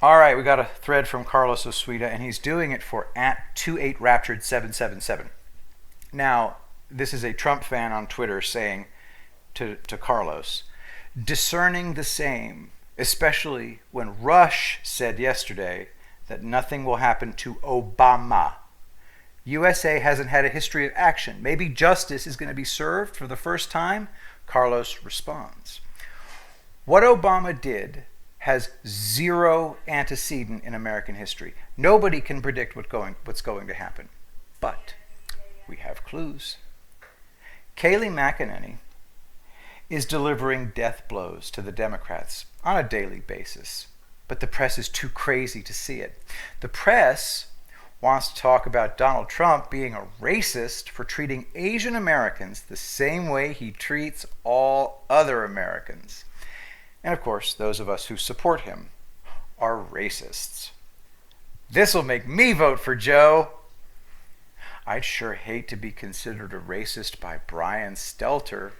All right, we got a thread from Carlos Osuita, and he's doing it for at 28raptured777. Now, this is a Trump fan on Twitter saying to Carlos, discerning the same, especially when Rush said yesterday that nothing will happen to Obama. USA hasn't had a history of action. Maybe justice is going to be served for the first time? Carlos responds, what Obama did has zero antecedent in American history. Nobody can predict what's going to happen. But we have clues. Kayleigh McEnany is delivering death blows to the Democrats on a daily basis. But the press is too crazy to see it. The press wants to talk about Donald Trump being a racist for treating Asian Americans the same way he treats all other Americans. And of course, those of us who support him are racists. This'll make me vote for Joe. I'd sure hate to be considered a racist by Brian Stelter.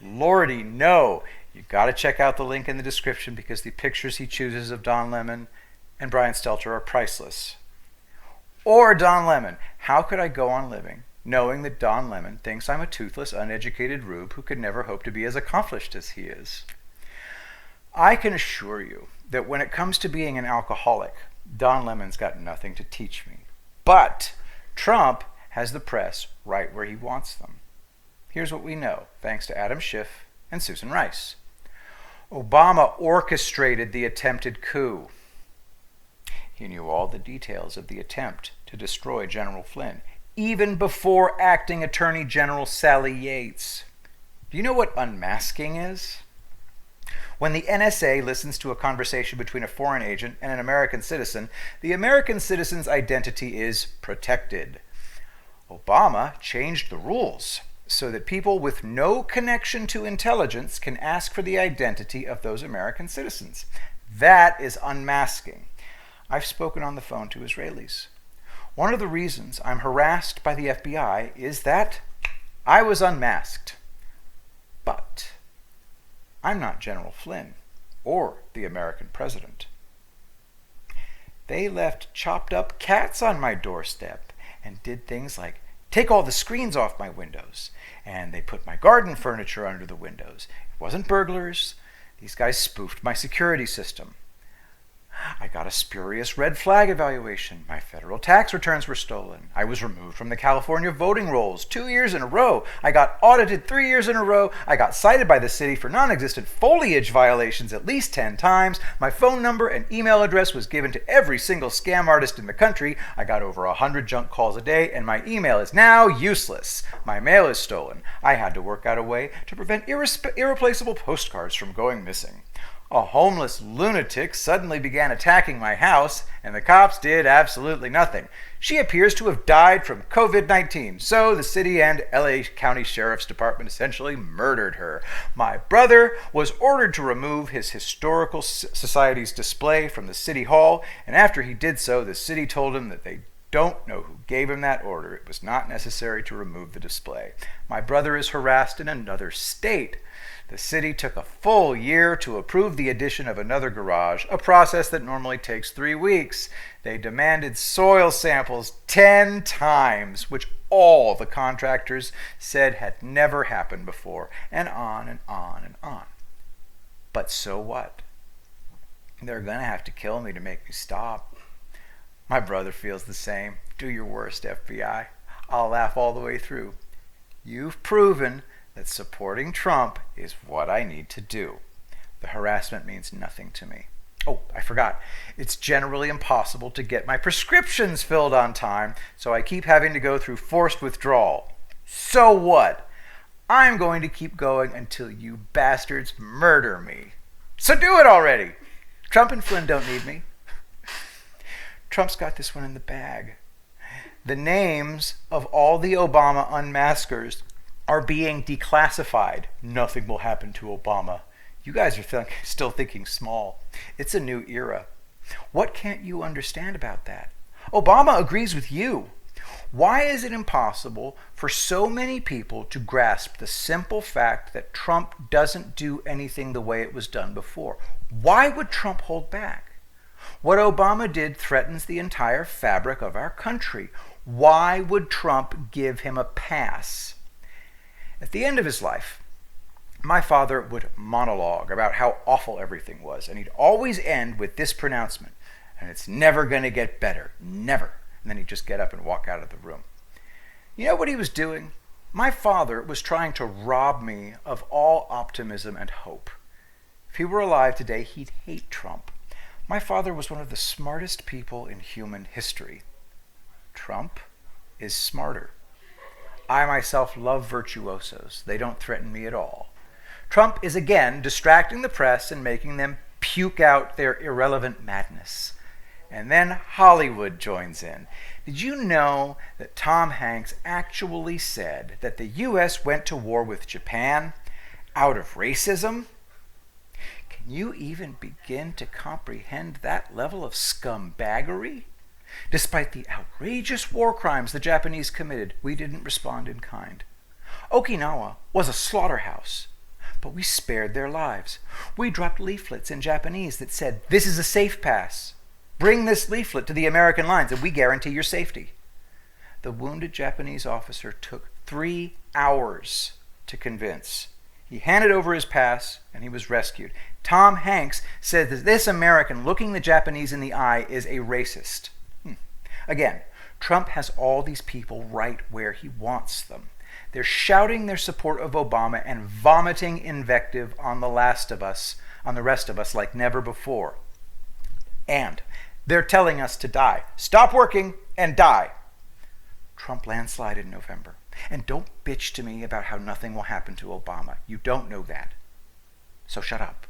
Lordy, no. You gotta check out the link in the description because the pictures he chooses of Don Lemon and Brian Stelter are priceless. Or Don Lemon. How could I go on living knowing that Don Lemon thinks I'm a toothless, uneducated rube who could never hope to be as accomplished as he is? I can assure you that when it comes to being an alcoholic, Don Lemon's got nothing to teach me. But Trump has the press right where he wants them. Here's what we know, thanks to Adam Schiff and Susan Rice. Obama orchestrated the attempted coup. He knew all the details of the attempt to destroy General Flynn, even before acting Attorney General Sally Yates. Do you know what unmasking is? When the NSA listens to a conversation between a foreign agent and an American citizen, the American citizen's identity is protected. Obama changed the rules so that people with no connection to intelligence can ask for the identity of those American citizens. That is unmasking. I've spoken on the phone to Israelis. One of the reasons I'm harassed by the FBI is that I was unmasked. But I'm not General Flynn or the American president. They left chopped up cats on my doorstep and did things like take all the screens off my windows, and they put my garden furniture under the windows. It wasn't burglars. These guys spoofed my security system. I got a spurious red flag evaluation. My federal tax returns were stolen. I was removed from the California voting rolls 2 years in a row. I got audited 3 years in a row. I got cited by the city for non-existent foliage violations at least 10 times. My phone number and email address was given to every single scam artist in the country. I got over 100 junk calls a day, and my email is now useless. My mail is stolen. I had to work out a way to prevent irreplaceable postcards from going missing. A homeless lunatic suddenly began attacking my house, and the cops did absolutely nothing. She appears to have died from COVID-19, so the city and LA County Sheriff's Department essentially murdered her. My brother was ordered to remove his Historical Society's display from the city hall, and after he did so, the city told him that they don't know who gave him that order. It was not necessary to remove the display. My brother is harassed in another state. The city took a full year to approve the addition of another garage, a process that normally takes 3 weeks. They demanded soil samples 10 times, which all the contractors said had never happened before, and on and on and on. But so what? They're going to have to kill me to make me stop. My brother feels the same. Do your worst, FBI. I'll laugh all the way through. You've proven that supporting Trump is what I need to do. The harassment means nothing to me. Oh, I forgot. It's generally impossible to get my prescriptions filled on time, so I keep having to go through forced withdrawal. So what? I'm going to keep going until you bastards murder me. So do it already! Trump and Flynn don't need me. Trump's got this one in the bag. The names of all the Obama unmaskers are being declassified. Nothing will happen to Obama. You guys are still thinking small. It's a new era. What can't you understand about that? Obama agrees with you. Why is it impossible for so many people to grasp the simple fact that Trump doesn't do anything the way it was done before? Why would Trump hold back? What Obama did threatens the entire fabric of our country. Why would Trump give him a pass? At the end of his life, my father would monologue about how awful everything was, and he'd always end with this pronouncement, and it's never going to get better, never. And then he'd just get up and walk out of the room. You know what he was doing? My father was trying to rob me of all optimism and hope. If he were alive today, he'd hate Trump. My father was one of the smartest people in human history. Trump is smarter. I myself love virtuosos. They don't threaten me at all. Trump is again distracting the press and making them puke out their irrelevant madness. And then Hollywood joins in. Did you know that Tom Hanks actually said that the U.S. went to war with Japan out of racism? Can you even begin to comprehend that level of scumbaggery? Despite the outrageous war crimes the Japanese committed, we didn't respond in kind. Okinawa was a slaughterhouse, but we spared their lives. We dropped leaflets in Japanese that said, "This is a safe pass. Bring this leaflet to the American lines and we guarantee your safety." The wounded Japanese officer took 3 hours to convince. He handed over his pass and he was rescued. Tom Hanks said that this American looking the Japanese in the eye is a racist. Again, Trump has all these people right where he wants them. They're shouting their support of Obama and vomiting invective on the rest of us like never before. And they're telling us to die. Stop working and die. Trump landslide in November. And don't bitch to me about how nothing will happen to Obama. You don't know that. So shut up.